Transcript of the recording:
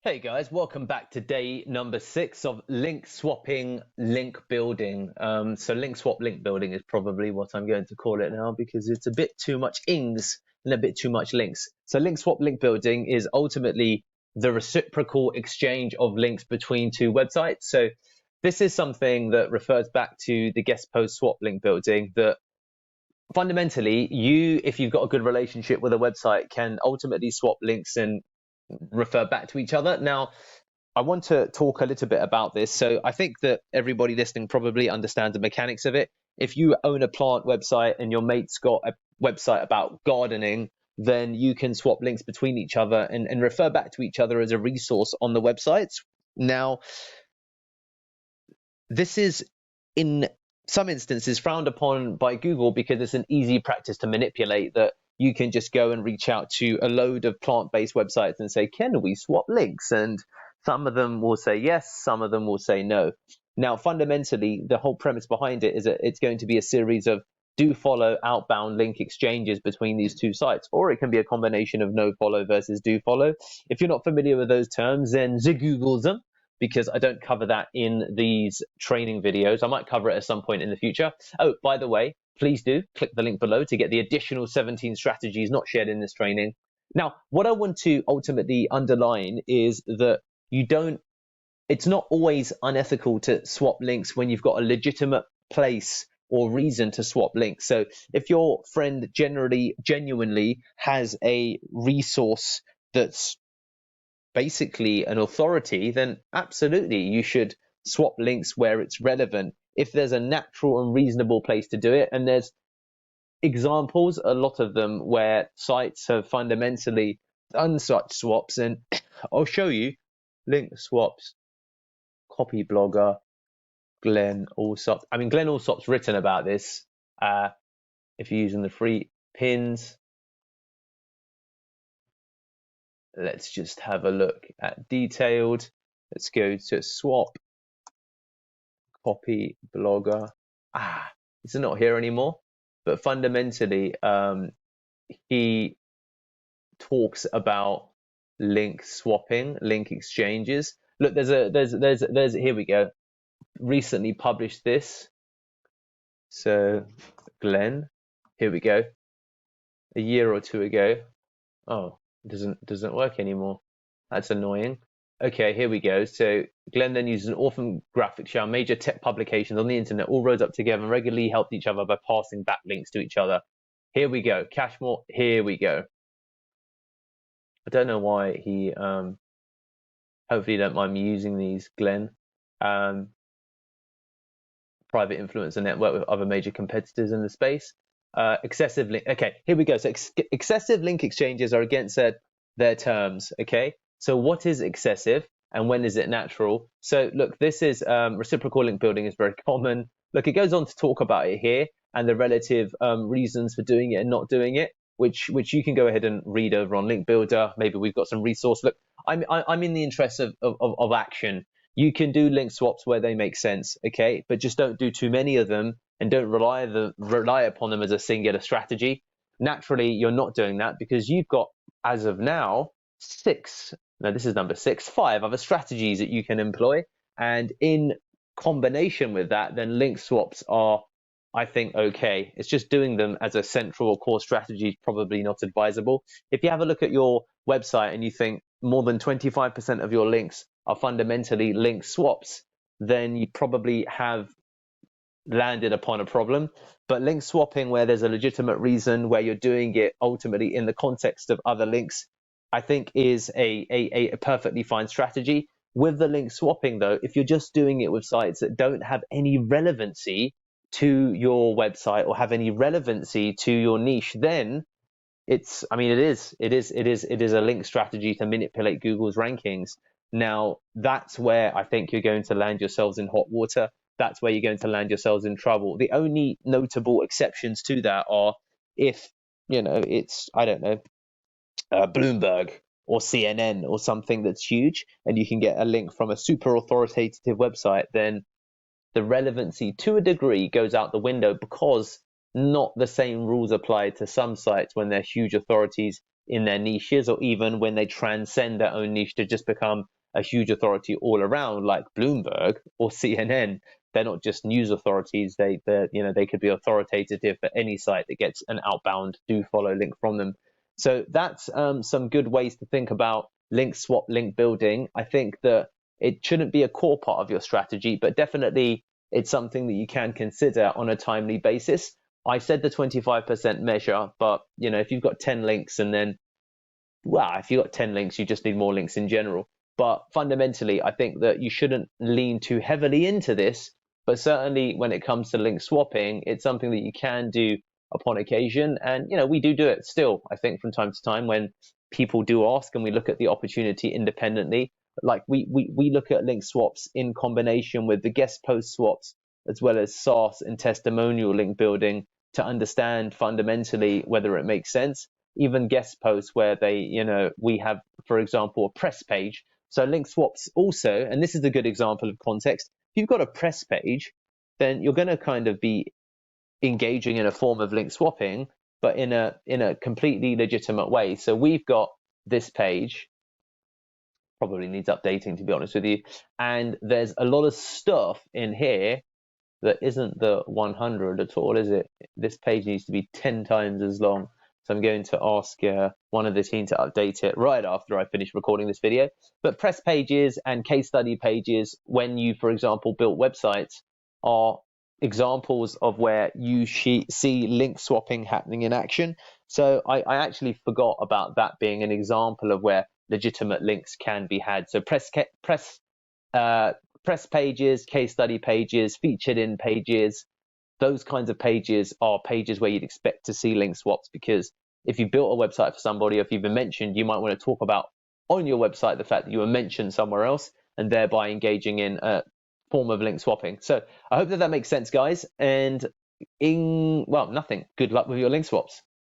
Hey guys, welcome back to day number 6 of link swapping, link building. So link swap, link building is probably what I'm going to call it now because it's a bit too much ings and a bit too much links. So link swap, link building is ultimately the reciprocal exchange of links between two websites. So this is something that refers back to the guest post swap link building that fundamentally if you've got a good relationship with a website, can ultimately swap links and refer back to each other. Now, I want to talk a little bit about this. So I think that everybody listening probably understands the mechanics of it. If you own a plant website and your mate's got a website about gardening, then you can swap links between each other and refer back to each other as a resource on the websites. Now, this is in some instances frowned upon by Google because it's an easy practice to manipulate, that you can just go and reach out to a load of plant-based websites and say, can we swap links? And some of them will say yes, some of them will say no. Now, fundamentally, the whole premise behind it is that it's going to be a series of do follow outbound link exchanges between these two sites, or it can be a combination of no follow versus do follow. If you're not familiar with those terms, then Google them, because I don't cover that in these training videos. I might cover it at some point in the future. Oh, by the way, please do click the link below to get the additional 17 strategies not shared in this training. Now, what I want to ultimately underline is that it's not always unethical to swap links when you've got a legitimate place or reason to swap links. So if your friend genuinely has a resource that's basically an authority, then absolutely you should swap links where it's relevant. If there's a natural and reasonable place to do it, and there's examples, a lot of them, where sites have fundamentally done such swaps, and I'll show you link swaps, copy blogger, Glenn Allsop. I mean, Glenn Allsop's written about this. If you're using the free pins, let's just have a look at detailed. Let's go to swap, copy blogger. It's not here anymore. But fundamentally, he talks about link swapping, link exchanges. Look, there's here we go. Recently published this. So Glenn, here we go. A year or two ago. Oh, it doesn't work anymore. That's annoying. Okay, here we go. So Glenn then uses an orphan graphic show major tech publications on the internet all rose up together and regularly helped each other by passing back links to each other. Here we go. Cashmore, here we go. I don't know why he hopefully you don't mind me using these, Glenn. Private influencer network with other major competitors in the space. Excessive link. Okay, here we go. So excessive link exchanges are against their terms. Okay, so what is excessive and when is it natural? So look, this is reciprocal link building is very common. Look, it goes on to talk about it here and the relative reasons for doing it and not doing it, which you can go ahead and read over on Link Builder. Maybe we've got some resource. Look, I'm in the interest of action. You can do link swaps where they make sense, okay, but just don't do too many of them and don't rely upon them as a singular strategy. Naturally, you're not doing that because you've got, as of now, 5 other strategies that you can employ. And in combination with that, then link swaps are, I think, okay. It's just doing them as a central or core strategy is probably not advisable. If you have a look at your website and you think more than 25% of your links are fundamentally link swaps, then you probably have landed upon a problem. But link swapping where there's a legitimate reason, where you're doing it ultimately in the context of other links, I think is a perfectly fine strategy. With the link swapping though, if you're just doing it with sites that don't have any relevancy to your website or have any relevancy to your niche, then it is a link strategy to manipulate Google's rankings. Now, that's where I think you're going to land yourselves in hot water. That's where you're going to land yourselves in trouble. The only notable exceptions to that are if, it's, I don't know, Bloomberg or CNN or something that's huge, and you can get a link from a super authoritative website, then the relevancy to a degree goes out the window because not the same rules apply to some sites when they're huge authorities in their niches, or even when they transcend their own niche to just become a huge authority all around, like Bloomberg or CNN. They're not just news authorities. They could be authoritative for any site that gets an outbound do follow link from them. So that's some good ways to think about link swap, link building. I think that it shouldn't be a core part of your strategy, but definitely it's something that you can consider on a timely basis. I said the 25% measure, but if you've got 10 links and then, well, if you've got 10 links, you just need more links in general. But fundamentally, I think that you shouldn't lean too heavily into this, but certainly when it comes to link swapping, it's something that you can do upon occasion. And, we do it still, I think, from time to time when people do ask and we look at the opportunity independently. Like we look at link swaps in combination with the guest post swaps, as well as SaaS and testimonial link building to understand fundamentally whether it makes sense. Even guest posts where we have, for example, a press page. So link swaps also, and this is a good example of context. If you've got a press page, then you're going to kind of be engaging in a form of link swapping, but in a completely legitimate way. So we've got this page, probably needs updating, to be honest with you, and there's a lot of stuff in here that isn't the 100 at all, is it? This page needs to be 10 times as long. So I'm going to ask one of the team to update it right after I finish recording this video. But press pages and case study pages, when you, for example, built websites, are examples of where you see link swapping happening in action. So I actually forgot about that being an example of where legitimate links can be had. So press pages, case study pages, featured in pages, those kinds of pages are pages where you'd expect to see link swaps, because if you built a website for somebody, or if you've been mentioned, you might want to talk about on your website the fact that you were mentioned somewhere else, and thereby engaging in a form of link swapping. So I hope that makes sense, guys. And nothing. Good luck with your link swaps.